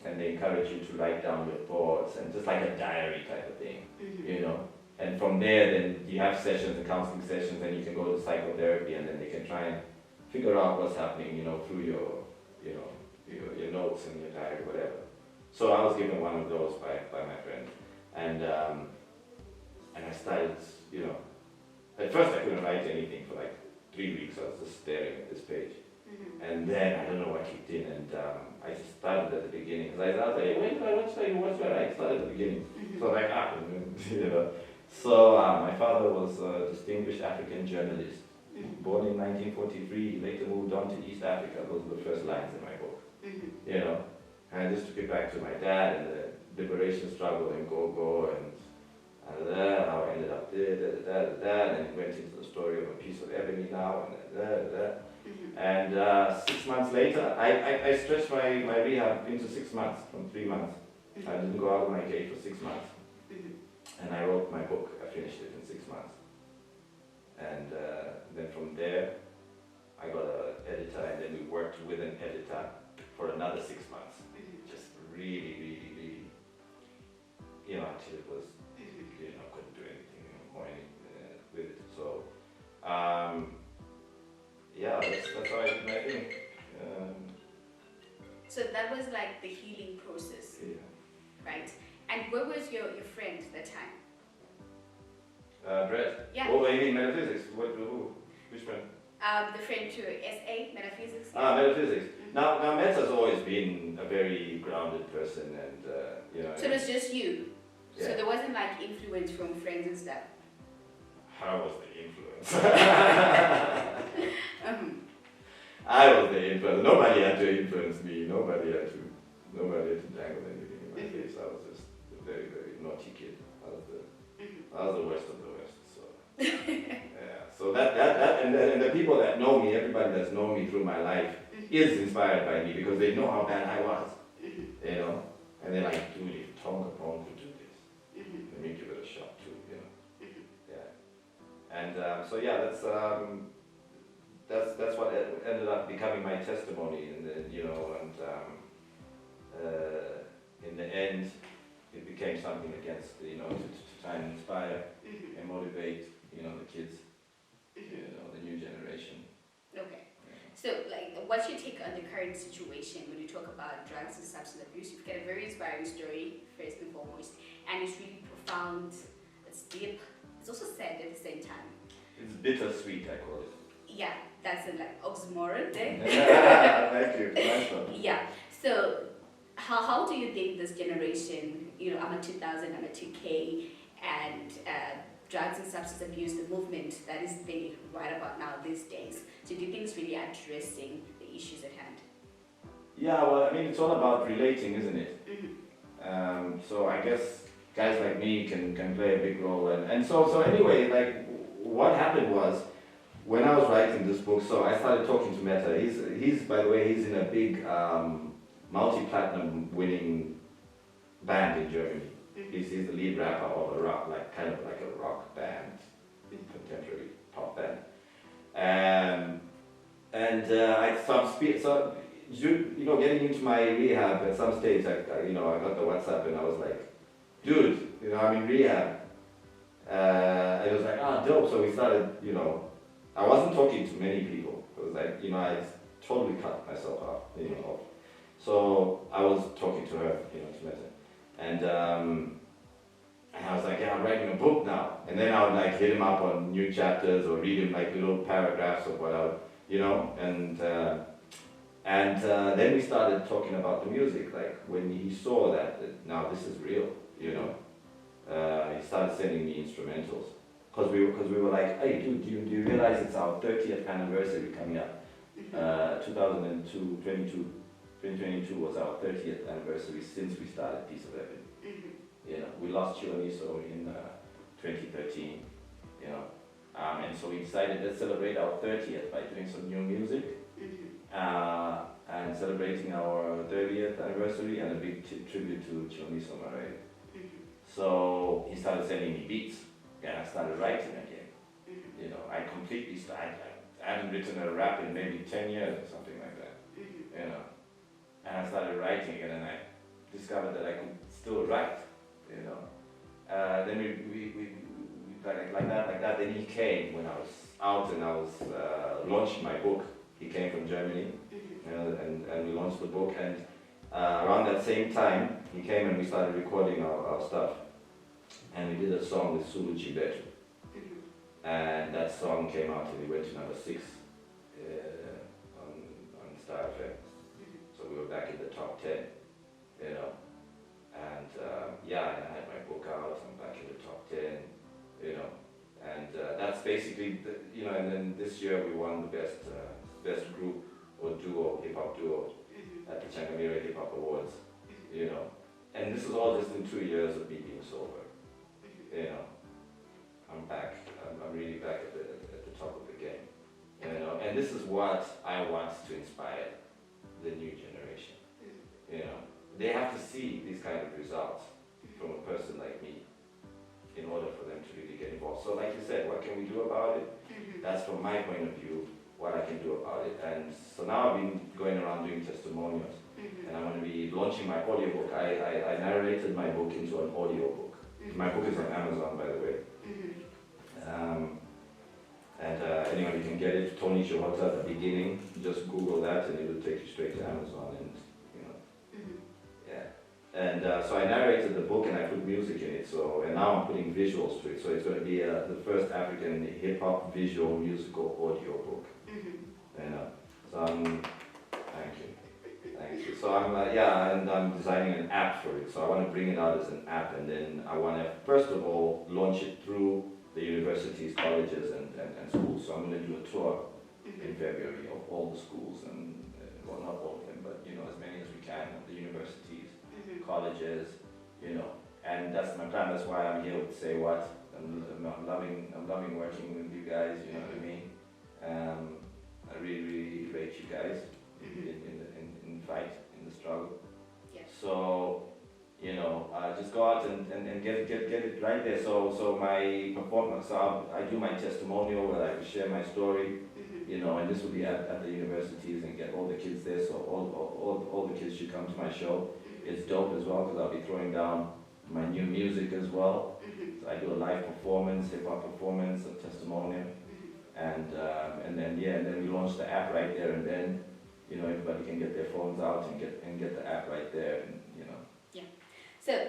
and they encourage you to write down your thoughts, and just like a diary type of thing, And from there, then you have sessions, and counseling sessions, and you can go to psychotherapy, and then they can try and figure out what's happening, through your notes and your diary, whatever. So I was given one of those by my friend, and I started, at first I couldn't write anything for like 3 weeks. I was just staring at this page, and then I don't know what kicked in, and I just started at the beginning, because I was like, hey, what should I write? Start at the beginning. So like, So my father was a distinguished African journalist, born in 1943. He later moved on to East Africa. Those were the first lines in my book. And I just took it back to my dad and the liberation struggle and go and how I ended up there, and it went into the story of a piece of ebony now and And 6 months later, I stretched my rehab into 6 months, from 3 months. I didn't go out of my cage for 6 months. And I wrote my book. I finished it in 6 months. And then from there, I got an editor, and then we worked with an editor for another 6 months. Just really, until it was, couldn't do anything more with it. So, that's how I did my thing. So that was like the healing process, right? And where was your friend at that time? Brett? Yeah. Oh, you mean metaphysics? Who? Which friend? The friend to SA, metaphysics. Metaphysics. Now Mets has always been a very grounded person, and So it was just you? Yeah. So there wasn't like influence from friends and stuff? How was the influence? I was the influence. Nobody had to influence me. Nobody had naughty kid. I was the worst of the worst. So yeah. So and the people that know me, everybody that's known me through my life, is inspired by me because they know how bad I was. You know, and they're like, dude, if Tonga Pong could do this, let me give it a shot too. You know. Yeah. And so yeah, that's what ended up becoming my testimony, and then in the end, it became something against to try and inspire and motivate the kids, the new generation. Okay. So, like, what's your take on the current situation when you talk about drugs and substance abuse? You've got a very inspiring story, first and foremost, and it's really profound. It's deep. It's also sad at the same time. It's bittersweet, I call it. Yeah, that's a like oxymoron there. Yeah, thank you. Nice one. Yeah. So, how do you think this generation, I'm a 2000, I'm a 2K, and drugs and substance abuse, the movement that is big right about now these days. So do you think it's really addressing the issues at hand? Yeah, well, I mean, it's all about relating, isn't it? So I guess guys like me can play a big role. And so anyway, like, what happened was, when I was writing this book, so I started talking to Meta. He's by the way, he's in a big multi-platinum winning band in Germany. He's the lead rapper of a rock, kind of like a rock band, contemporary pop band. Getting into my rehab at some stage, I got the WhatsApp and I was like, dude, I'm in rehab. And it was like, dope. So we started, I wasn't talking to many people. It was like, I totally cut myself off, So I was talking to her, to Meta. And I was like, yeah, I'm writing a book now. And then I would like hit him up on new chapters or read him like little paragraphs of whatever, And then we started talking about the music. Like when he saw that now this is real, he started sending me instrumentals. Because we were like, hey, dude, do you realize it's our 30th anniversary coming up? 2022 was our 30th anniversary since we started Piece of Epic. We lost Chihota in 2013, and so we decided let's celebrate our 30th by doing some new music, and celebrating our 30th anniversary and a big tribute to Chihota. So he started sending me beats, and I started writing again. I completely started. I hadn't written a rap in maybe 10 years or something like that, And I started writing it, and I discovered that I could still write, Then we like that. Then he came when I was out and I was launching my book. He came from Germany, and we launched the book. And around that same time, he came and we started recording our stuff. And we did a song with Sulu Chibetu. And that song came out and we went to number 6 on Star FM. So we were back in the top 10, And I had my book out, I'm back in the top 10, And that's basically, and then this year we won the best group or duo, hip-hop duo at the Changamire Hip Hop Awards, And this is all just in 2 years of me being sober, I'm back, I'm really back at the top of the game, And this is what I want to inspire the new generation, They have to see these kind of results from a person like me in order for them to really get involved. So like you said, what can we do about it? That's from my point of view, what I can do about it. And so now I've been going around doing testimonials, and I'm going to be launching my audiobook. I narrated my book into an audiobook. My book is on Amazon, by the way. Anyone, you can get it, Tony Chihota at the beginning. Just Google that and it will take you straight to Amazon. And so I narrated the book and I put music in it. And now I'm putting visuals to it. So it's going to be the first African hip-hop visual musical audio book. So thank you. So and I'm designing an app for it. So I want to bring it out as an app, and then I want to first of all launch it through the universities, colleges, and schools. So I'm going to do a tour in February of all the schools, and well, not all of them, but as many as we can, of the universities, colleges, And that's my plan. That's why I'm here to say what I'm loving working with you guys. You know what I mean? I really rate you guys in the fight, in the struggle. Yeah. So, just go out and get it right there. So my performance, so I do my testimonial where I share my story, and this will be at the universities and get all the kids there. So all the kids should come to my show. It's dope as well because I'll be throwing down my new music as well. So I do a live performance, hip hop performance, a testimonial, and then we launch the app right there, and then everybody can get their phones out and get the app right there, and Yeah. So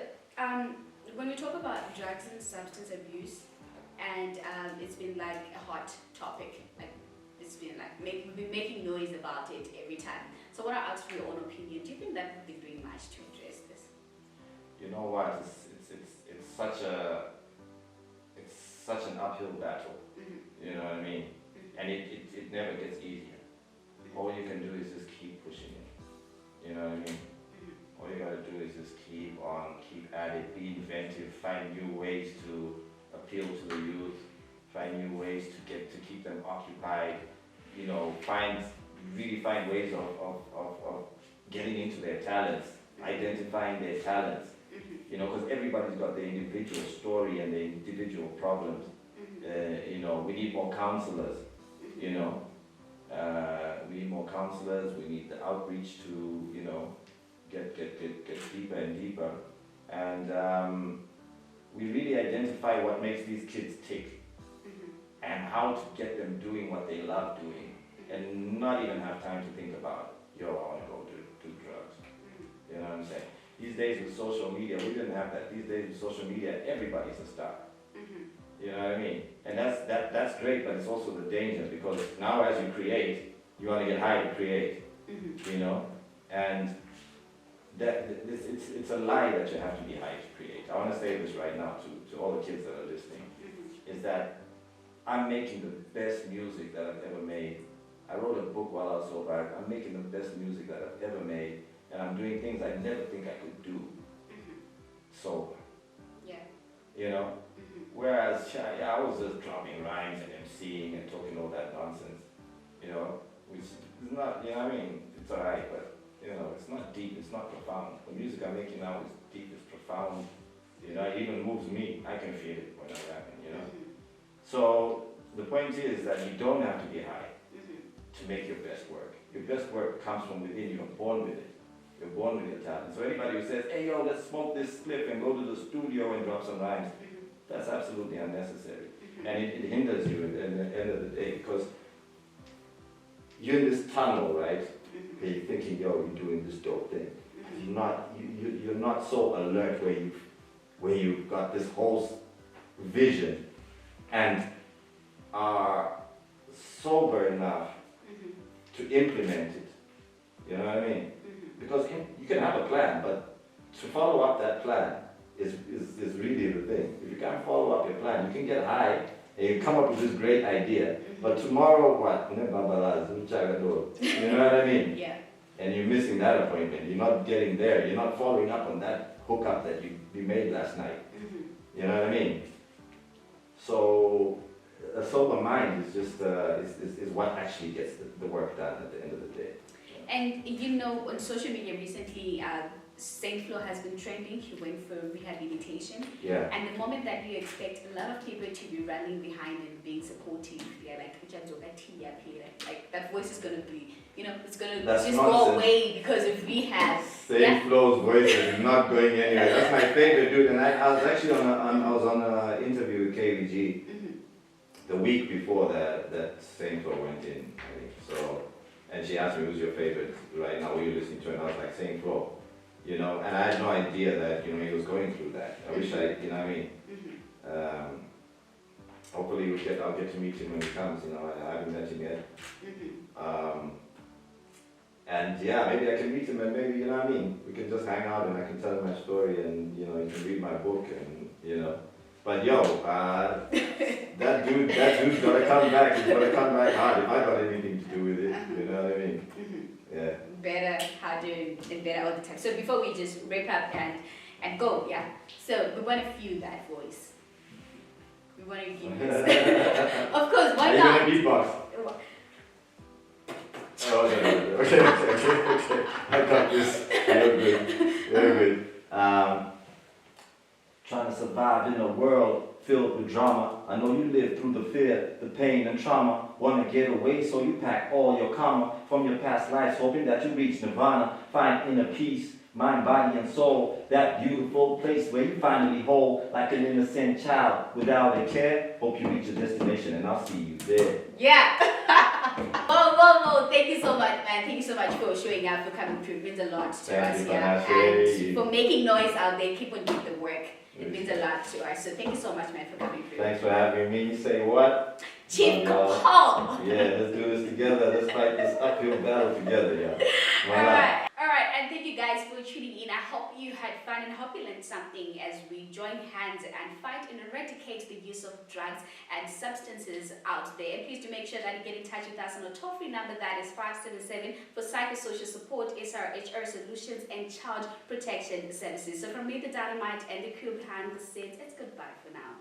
when we talk about drugs and substance abuse, and it's been like a hot topic, like it's been like we've been making noise about it every time. So what I ask for your own opinion, do you think that we've been doing much to address this? You know what? It's such an uphill battle. You know what I mean? And it never gets easier. All you can do is just keep pushing it. You know what I mean? All you gotta do is just keep at it, be inventive, find new ways to appeal to the youth, find new ways to keep them occupied. Find ways of getting into their talents, identifying their talents. Because everybody's got their individual story and their individual problems. We need more counselors. We need more counselors. We need the outreach to get deeper and deeper, and we really identify what makes these kids tick, and how to get them doing what they love doing, and not even have time to think about, I want to go do drugs. You know what I'm saying? These days with social media, we didn't have that. These days with social media, everybody's a star. You know what I mean? And that's great, but it's also the danger, because now as you create, you want to get high to create. And it's a lie that you have to be high to create. I want to say this right now to all the kids that are listening, is that I'm making the best music that I've ever made. I wrote a book while I was sober. I'm making the best music that I've ever made, and I'm doing things I never think I could do sober. Yeah. Whereas I was just dropping rhymes and MCing and talking all that nonsense, which is not, I mean, it's alright, but it's not deep, it's not profound. The music I'm making now is deep, it's profound, it even moves me. I can feel it when I'm rapping, So the point is that you don't have to be high to make your best work. Your best work comes from within, you're born with it. You're born with your talent. So anybody who says, hey let's smoke this spliff and go to the studio and drop some rhymes, that's absolutely unnecessary. And it hinders you at the end of the day, because you're in this tunnel, right? Where you're thinking, you're doing this dope thing. You're not so alert where you've got this whole vision and are sober enough to implement it. You know what I mean? Because you can have a plan, but to follow up that plan is really the thing. If you can't follow up your plan, you can get high and you come up with this great idea, but tomorrow what? You know what I mean? Yeah. And you're missing that appointment. You're not getting there. You're not following up on that hookup that you made last night. You know what I mean? So a sober mind is just is what actually gets the work done at the end of the day. And on social media recently, Saint Flo has been trending. He went for rehabilitation. Yeah. And the moment that you expect a lot of people to be running behind and being supportive, they're like, like that voice is going to be, it's going to just go away because of rehab. Saint Flo's voice is not going anywhere. That's my favorite dude. And I was actually on an interview with KVG the week before that Saint Flo went in, I think. So, and she asked me, who's your favorite right now? Who are you listening to? And I was like, Saint Flo. And I had no idea that, he was going through that. I wish I, what I mean? Hopefully I'll get to meet him when he comes, I haven't met him yet. And yeah, maybe I can meet him and maybe, what I mean? We can just hang out and I can tell him my story and, he can read my book and, But that dude's gotta come back, he's gotta come back hard if I got anything to do with it, you know what I mean? Yeah. Better, harder, and better all the time. So before we just wrap up and go, yeah. So we want to feel that voice. We want to give this. Of course, why Are you not? gonna beatbox? Oh, okay. I got this. You're good. You're good. Trying to survive in a world filled with drama. I know you live through the fear, the pain and trauma. Want to get away, so you pack all your karma from your past lives, hoping that you reach nirvana, find inner peace, mind, body, and soul. That beautiful place where you finally whole, like an innocent child without a care. Hope you reach your destination, and I'll see you there. Yeah. Whoa. Thank you so much, man. Thank you so much for showing up, for coming through. It means a lot to Thank us, you, yeah. Vanessa. And for making noise out there, keep on doing the work. It means a lot to us. So thank you so much, man, for coming through. Thanks for having me. Say what? Chief Call. Yeah, let's do this together. Let's fight this uphill battle together, yeah. Alright, and thank you guys for tuning in. I hope you had fun and hope you learned something as we join hands and fight and eradicate the use of drugs and substances out there. And please do make sure that you get in touch with us on a toll-free number that is 577 for psychosocial support, SRHR solutions, and child protection services. So from me, the Dynamite, and the crew behind the scenes, it's goodbye for now.